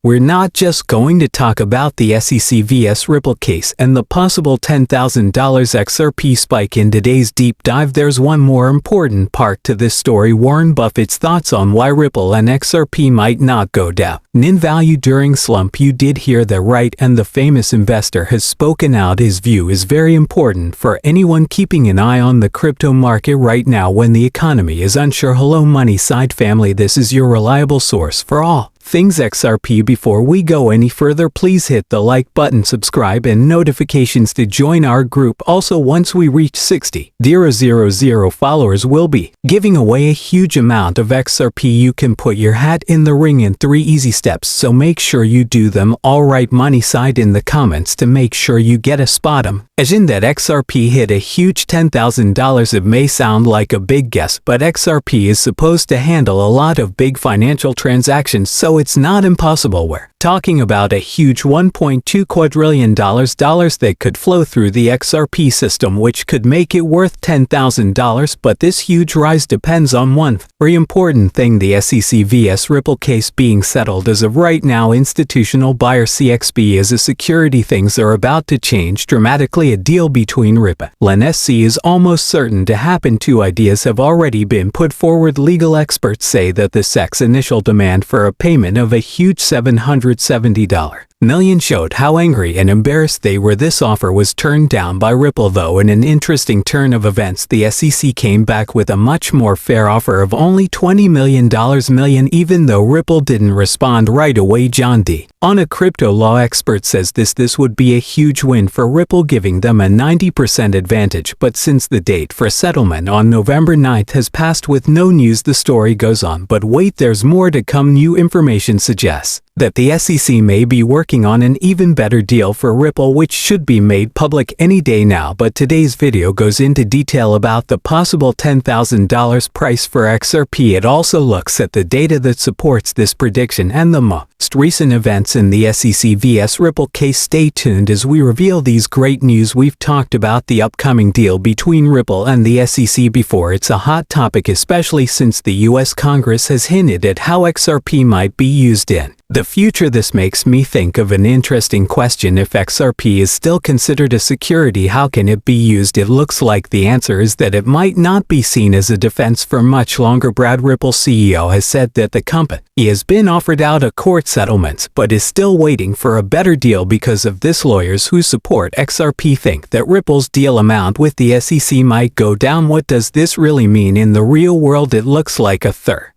We're not just going to talk about the SEC vs Ripple case and the possible $10,000 XRP spike in today's deep dive. There's one more important part to this story: Warren Buffett's thoughts on why Ripple and XRP might not go down in value during slump. You did hear that right, and the famous investor has spoken out. His view is very important for anyone keeping an eye on the crypto market right now when the economy is unsure. Hello Money Side family, this is your reliable source for all things XRP. Before we go any further, please hit the like button, subscribe, and notifications to join our group. Also, once we reach 60,000 followers, we'll be giving away a huge amount of XRP. You can put your hat in the ring in 3 easy steps, so make sure you do them. Alright Money Side in the comments to make sure you get a spot 'em. As in that XRP hit a huge $10,000. It may sound like a big guess, but XRP is supposed to handle a lot of big financial transactions, so it's not impossible. We're talking about a huge $1.2 quadrillion that could flow through the XRP system, which could make it worth $10,000. But this huge rise depends on one very important thing: the SEC vs Ripple case being settled. As of right now, institutional buyer CXB is a security. Things are about to change dramatically. A deal between Ripple and SEC is almost certain to happen. 2 ideas have already been put forward. Legal experts say that the SEC's initial demand for a payment of a huge $770 million showed how angry and embarrassed they were. This offer was turned down by Ripple, though. In an interesting turn of events, the SEC came back with a much more fair offer of only $20 million, even though Ripple didn't respond right away. John D. on a crypto law expert says this would be a huge win for Ripple, giving them a 90% advantage. But since the date for settlement on November 9th has passed with no news, the story goes on. But wait, there's more to come. New information suggests that the SEC may be working on an even better deal for Ripple, which should be made public any day now. But today's video goes into detail about the possible $10,000 price for XRP. It also looks at the data that supports this prediction and the most recent events in the SEC vs Ripple case. Stay tuned as we reveal these great news. We've talked about the upcoming deal between Ripple and the SEC before. It's a hot topic, especially since the US Congress has hinted at how XRP might be used in the future. This makes me think of an interesting question: if XRP is still considered a security, how can it be used? It looks like the answer is that it might not be seen as a defense for much longer. Brad, Ripple's CEO, has said that the company has been offered out a court settlement, but is still waiting for a better deal. Because of this, lawyers who support XRP think that Ripple's deal amount with the SEC might go down. What does this really mean in the real world? It looks like a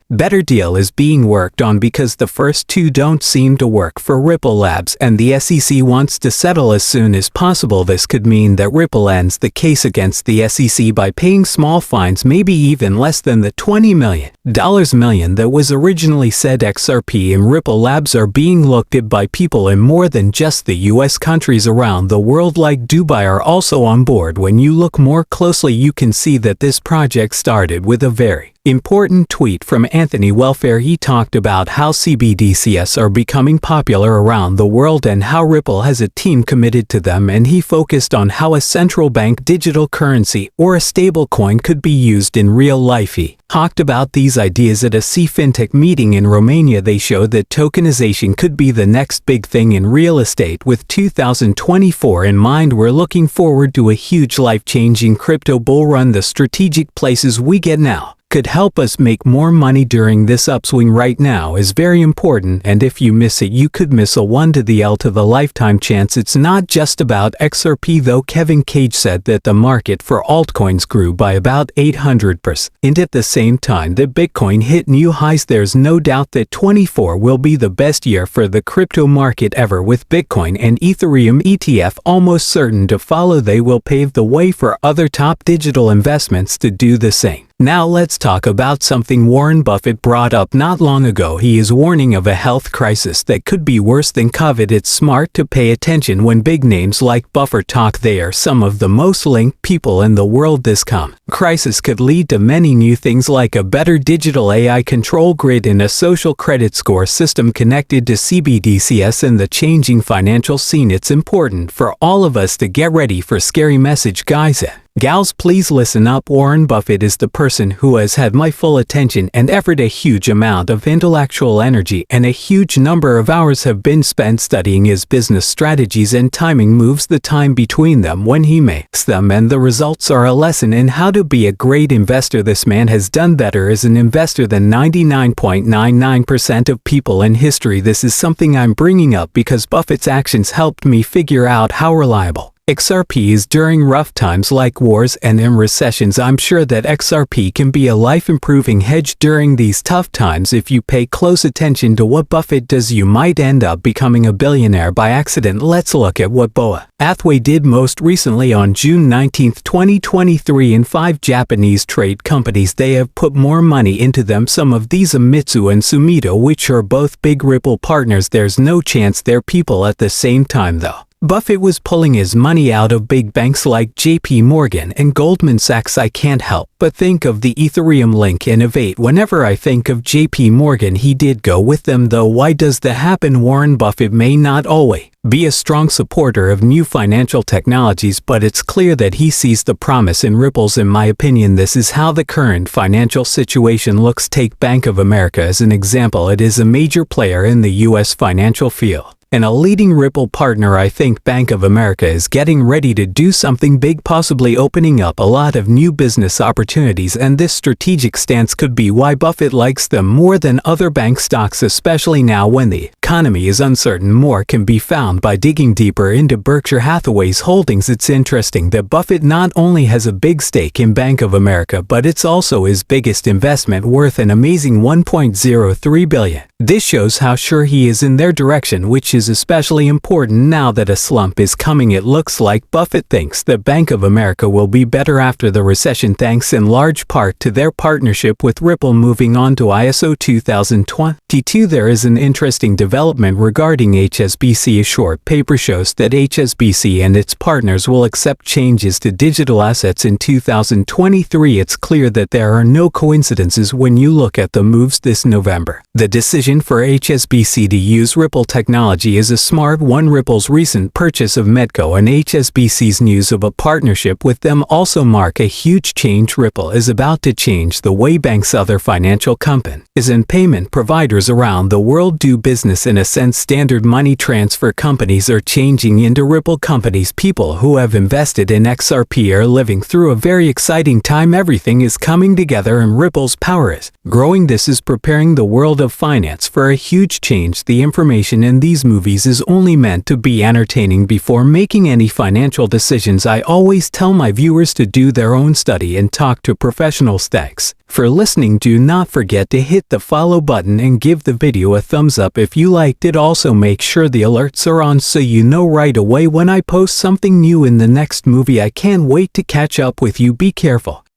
better deal is being worked on, because the first 2 don't seem to work for Ripple Labs, and the SEC wants to settle as soon as possible. This could mean that Ripple ends the case against the SEC by paying small fines, maybe even less than the $20 million that was originally said. XRP and Ripple Labs are being looked at by people in more than just the US. Countries around the world like Dubai are also on board. When you look more closely, you can see that this project started with a very important tweet from Anthony Welfare. He talked about how CBDCs are becoming popular around the world and how Ripple has a team committed to them, and he focused on how a central bank digital currency or a stablecoin could be used in real life. He talked about these ideas at a fintech meeting in Romania. They showed that tokenization could be the next big thing in real estate. With 2024 in mind, we're looking forward to a huge life-changing crypto bull run. The strategic places we get now could help us make more money during this upswing right now is very important, and if you miss it, you could miss a 1 to the L to the lifetime chance. It's not just about XRP though. Kevin Cage said that the market for altcoins grew by about 800%, and at the same time that Bitcoin hit new highs. There's no doubt that 24 will be the best year for the crypto market ever, with Bitcoin and Ethereum ETF almost certain to follow. They will pave the way for other top digital investments to do the same. Now let's talk about something Warren Buffett brought up not long ago. He is warning of a health crisis that could be worse than COVID. It's smart to pay attention when big names like Buffett talk. They are some of the most linked people in the world. This crisis could lead to many new things, like a better digital AI control grid and a social credit score system connected to CBDCs and the changing financial scene. It's important for all of us to get ready for scary message, guys. Gals, please listen up. Warren Buffett is the person who has had my full attention and effort. A huge amount of intellectual energy and a huge number of hours have been spent studying his business strategies and timing moves, the time between them when he makes them, and the results are a lesson in how to be a great investor. This man has done better as an investor than 99.99% of people in history. This is something I'm bringing up because Buffett's actions helped me figure out how reliable XRP is during rough times like wars and in recessions. I'm sure that XRP can be a life-improving hedge during these tough times. If you pay close attention to what Buffett does, you might end up becoming a billionaire by accident. Let's look at what Boa Hathaway did most recently. On June 19, 2023, in 5 Japanese trade companies, they have put more money into them. Some of these are Mitsu and Sumitomo, which are both big Ripple partners. There's no chance they're people at the same time though. Buffett was pulling his money out of big banks like JP Morgan and Goldman Sachs. I can't help but think of the Ethereum link innovate. Whenever I think of JP Morgan, he did go with them though. Why does that happen? Warren Buffett may not always be a strong supporter of new financial technologies, but it's clear that he sees the promise in Ripples. In my opinion, this is how the current financial situation looks. Take Bank of America as an example. It is a major player in the U.S. financial field and a leading Ripple partner. I think Bank of America is getting ready to do something big, possibly opening up a lot of new business opportunities, and this strategic stance could be why Buffett likes them more than other bank stocks, especially now when the economy is uncertain. More can be found by digging deeper into Berkshire Hathaway's holdings. It's interesting that Buffett not only has a big stake in Bank of America, but it's also his biggest investment, worth an amazing $1.03 billion. This shows how sure he is in their direction, which is especially important now that a slump is coming. It looks like Buffett thinks that Bank of America will be better after the recession, thanks in large part to their partnership with Ripple. Moving on to ISO 2022, there is an interesting development regarding HSBC. A short paper shows that HSBC and its partners will accept changes to digital assets in 2023. It's clear that there are no coincidences when you look at the moves this November. The decision for HSBC to use Ripple technology is a smart one. Ripple's recent purchase of Medco and HSBC's news of a partnership with them also mark a huge change. Ripple is about to change the way banks, other financial companies, and payment providers around the world do business. In a sense, standard money transfer companies are changing into Ripple companies. People who have invested in XRP are living through a very exciting time. Everything is coming together and Ripple's power is growing. This is preparing the world of finance for a huge change. The information in these movies is only meant to be entertaining. Before making any financial decisions, I always tell my viewers to do their own study and talk to professionals. Thanks for listening. Do not forget to hit the follow button and give the video a thumbs up if you liked it. Also make sure the alerts are on so you know right away when I post something new in the next movie. I can't wait to catch up with you. Be careful.